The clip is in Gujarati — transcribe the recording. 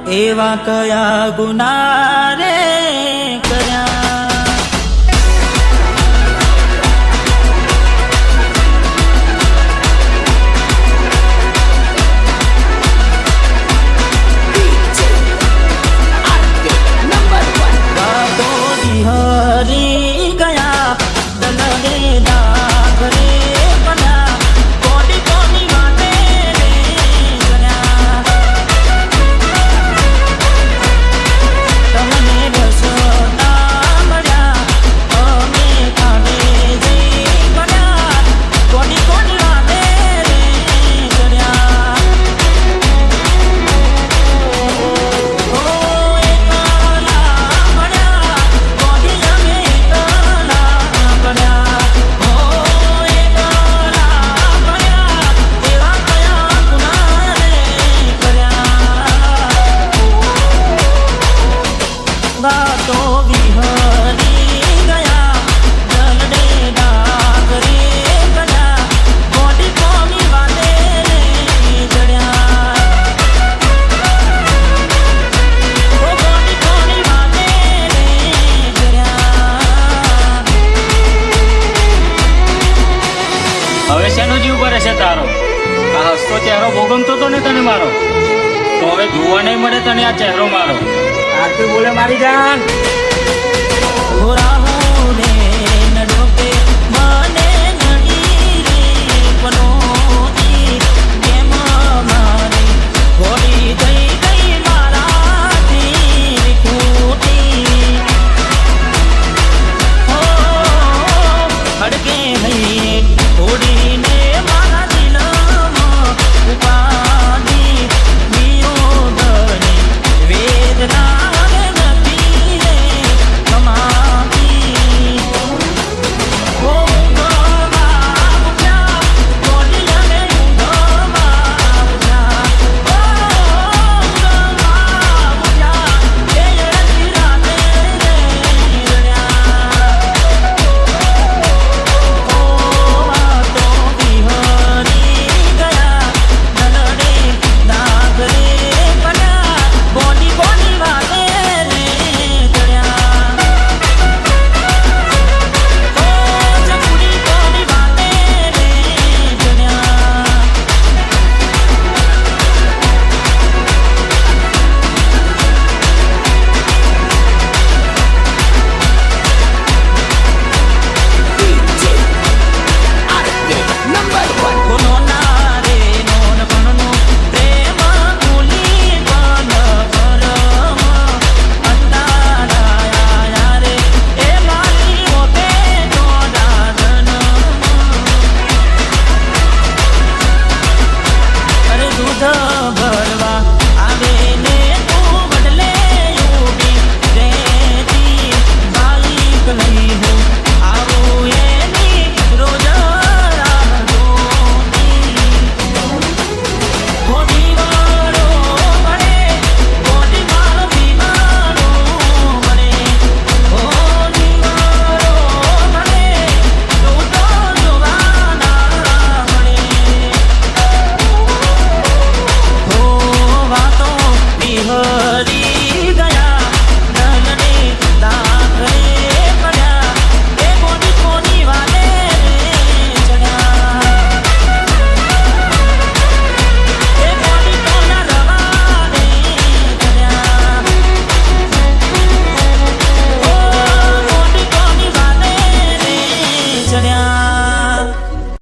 એવા કયા ગુના રે કર્યા હરી ગયા દલડે દાખ રે બના કોડી કોની વાટે રે કર્યા તમને રસતા મળ્યા અમે ખાડે જઈ બન્યા કોડી કોની વાટે રે કર્યા તો વિહરી ગયા દલડે ડાક રે ગયા કોડી કોની વાલે રે જડ્યા કોડી કોની વાલે રે જડ્યા હવે શેનો જીવ કરે છે તારો? આ હસતો ચહેરો ભોગમતો તો ને તને મારો, તો હવે જોવા નહીં મળે તને આ ચહેરો મારો. આરતી બોલે મારી જાન.